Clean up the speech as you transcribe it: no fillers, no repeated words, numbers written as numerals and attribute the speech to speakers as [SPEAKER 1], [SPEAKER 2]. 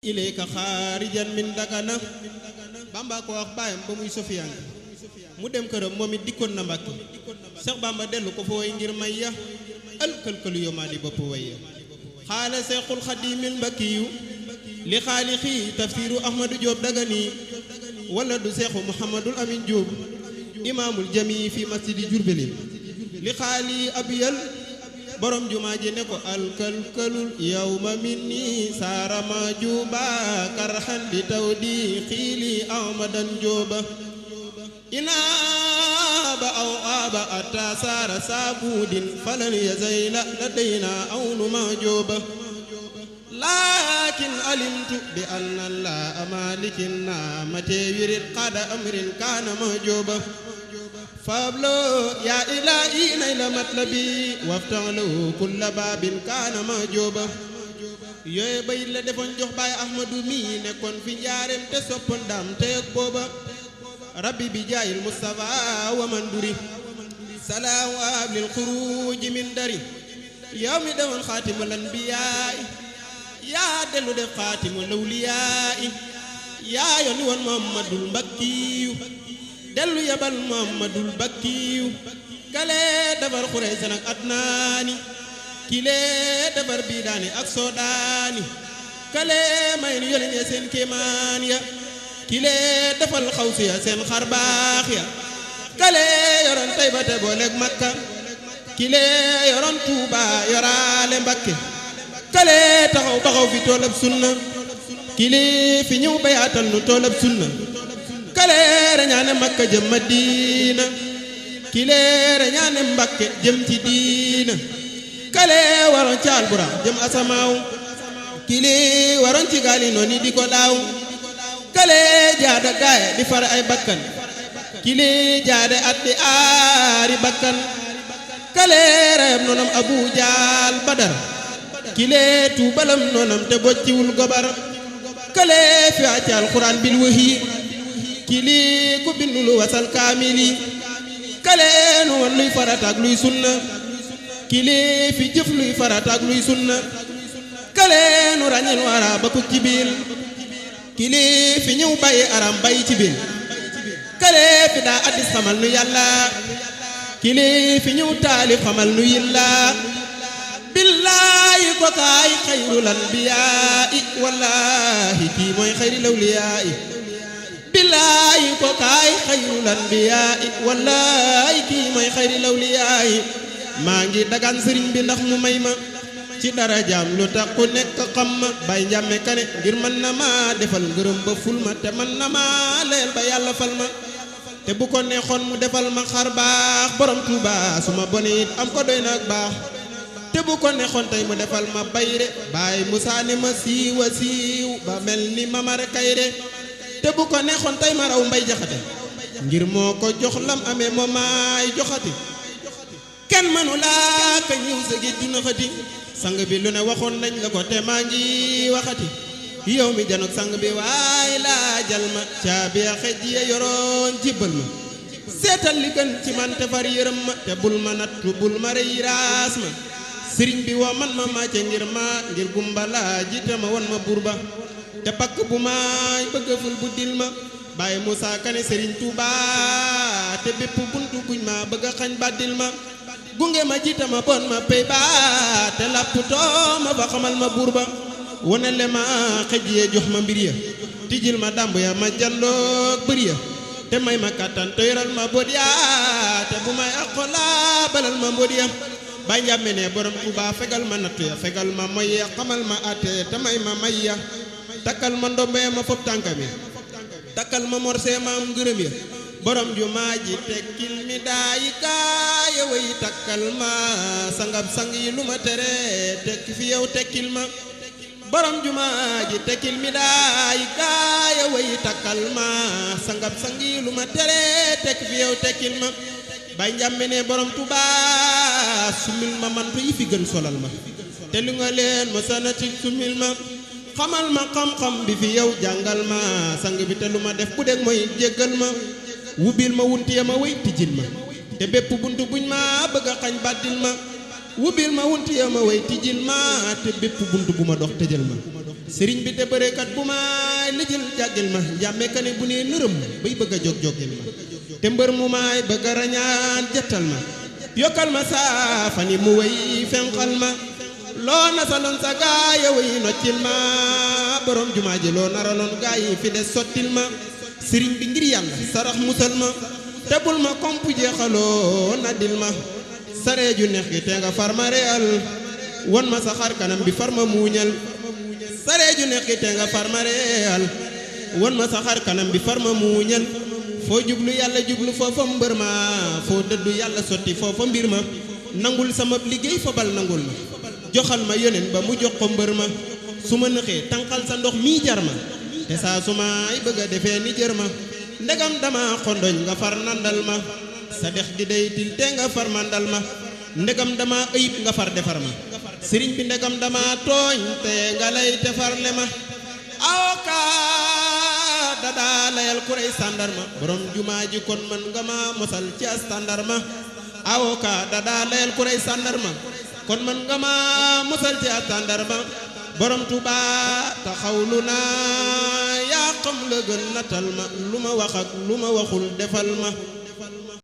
[SPEAKER 1] ilayka xaarijan min dagana Bamba ko wax baayam ba muy Sofiyaan mu dem këram moom it dikkoon na Mbàkke Seex Bamba dellu ko fa way ngir may ya alkalkalu yomaa di bopp way ya xaala Seexul Xadiimil Mbakkiyu li xaalixi tafsiru Ahmadu Jóob Dagani wala du Seexu Muhammadul Amin Jóob imaamul jamii fi masjidi Jurbelin li xaali abiyal borom jumaa ji ne ko alkalkalul yawma minni saarama juba karxan li tawdi xiili ahmadan jooba inaaba aw aaba atta saara saabudin falan yazayla ladayna awnuma jooba lakin alimtu bi anna la amalikin na mate wirit qada amrin kana ma jooba fablo ya ilahi nayla matlabi waftalu kulla babin kana ma jooba yooye bay la defoon jox baay ahmadu mi nekkoon fi njaareem te soppoon daam teeg booba rabbi bi jaayil mustafa wa manduri salaamu ablil xuruji min dari yow mi dewoon xaatimul anbiyaay yaa dellu def xaatimul awliyaay yaa yónni woon muhammadul mbakkiyu dellu yabal muhammadul bakkiyu kale defar xuraysan ak adnaani kile defar biidaani ak soodaani kale may nu yónnee seen kéemaan ya kile defal xawsi ya seen xarbaax ya kale yoroon Tayba te booleeg Makka kile yoroon Tuuba yoraale Mbakke kale taxaw fi toolab sunna kile fi ñëw bayaatal nu toolab sunna kale reñaane Makka jëm Madina kile reñaane Mbakke jëm ci diina kale waroon ci alburax jëm asamaaw kile waroon ci gaali nooni di ko daaw kale jaada gaaya di far ay bakkan kile jaade at di aari bakkan kale rayam noonam Abu Jaal Badar kile tuubalam noonam te bocciwul gobar kale fi acci alxuraan bil wahyi kili ku bindulu wasal kaamili kale nu won luy farataak luy sunna kili fi jëf luy farataak luy sunna kale nu ràññil wara ba ku kibil kili fi ñëw bàyyi aram bàyyi ci bil kale fi daa addis xamal nu yàlla kili fi ñëw taalif xamal nu yilla billaahi ko kaay xayrul anbiyaa'i wallaahi kii mooy xayril awliyaa'i billaahi ko kaay xayrul anbiyaa'i wallaahi kii mooy xayril awliyaa'i maa ngi dagaan sëriñ bi ndax mu may ma ci darajaam lu tax ku nekk xam ma bay njàmme kane ngir mën na ma defal ngërëm ba ful ma te mën na ma leel ba yàlla fal ma te bu ko neexoon mu defal ma xar baax borom Tuuba su ma bonit am ko doy na ak baax te bu ko neexoon tey mu defal ma bayre baay Musaa ne ma siiwa siiw ba mel ni Mamar Kayre te bu ko neexoon tey ma raw Mbay Jaxate ngir moo ko jox lam amee moo maay joxati kenn mënu laa ka ñëw sa géej duna xati sang bi lu ne waxoon nañ la ko te maa ngi waxati yow mi janok sang bi waay laa jal ma caabi xej ya yoroon jibbal ma seetal li gën ci man te far yërëm ma te bul ma nattu bul ma rëy raas ma sëriñ bi woo man ma maace ngir gumbala jiite ma won ma buur ba te pakk bu maay bëgg ful bu dil ma Baay Musaa Kane sëriñ Tuuba te bépp buntu buñ ma bëgg a xañ bàddil ma gunge ma jiite ma bon ma pey ba te lapputoo ma ba xamal ma buur ba wonele ma xëj yee jox ma mbir ya tijil ma dàmb ya ma jandoog bër ya te may ma kàttan te yoral ma bot ya te bu may aqola balal ma mbot ya Baay Njàmme ne borom Tuuba fegal ma nattu ya fegal ma moy ya xamal ma ate te may ma may ya takkal ma ndombe ma fop tànkam ya takkal ma morse ma am ngërëm ya borom jumaa ji tekkil mi daayi kaaya way takkal ma sangab sang yi lu ma tere tekki fi yow tekkil ma borom jumaa ji tekkil mi daayi kaaya way takkal ma sangab sang yi lu ma tere tekki fi yow tekkil ma Baay Njàmme ne borom Tuuba sumil ma mantu yi fi gën solal ma te lu nga leen ma sanati sumil ma xamal ma xam-xam bi fi yow jàngal ma sang bi te lu ma def bu dee mooy jéggal ma wubil ma wunti ya ma way tijjil ma te bépp buntu buñ ma bëgg a xañ bàddil ma wubil ma wunti ya ma way tijjil ma te bépp buntu bu ma dox tëjal ma sëriñ bi te bërekat bu maay lijjil jàggil ma njàmme ka ne bu nee nërëm bay bëgg a jóg-jógil ma te mbër mu maay bëgg a rañaan jattal ma yokkal ma saafani mu way fenqal ma loo nasaloon sa gaaya way noccil ma borom jumaa ji loo naraloon gaa yi fi des sottil ma sëriñ bi ngir yàlla sarax musal ma te bul ma komp jeexaloo naddil ma saree ju neex gi te nga far ma reyal won ma sa xar kanam bi far ma muuñal saree ju neex gi te nga far ma reyal won ma sa xar kanam bi far ma muuñal foo jublu yàlla jublu foofa mbër ma foo dëddu yàlla sotti foofa mbir ma nangul sama liggéey fobal nangul ma joxal ma yonen ba mu jox ko mbër ma su ma nëxee tànqal sa ndox mii jar ma te saa su maay bëgg a defee ni jër ma ndegam dama xondoñ nga far nandal ma sa dex di day til te nga far mandal ma ndegam dama ëyib nga far defar ma sëriñ bi ndegam dama tooñ te nga lay tefarle ma awoka dadaa layal kuréy sàndarma borom jumaa ji kon man nga ma mosal ci as tàndarma awoka dadaa layal kuréy sàndarma kon man nga ma mosal ci as tàndarma borom Tuuba taxawlu naa yaa xam la gën natal ma lu ma wax ak lu ma waxul defal ma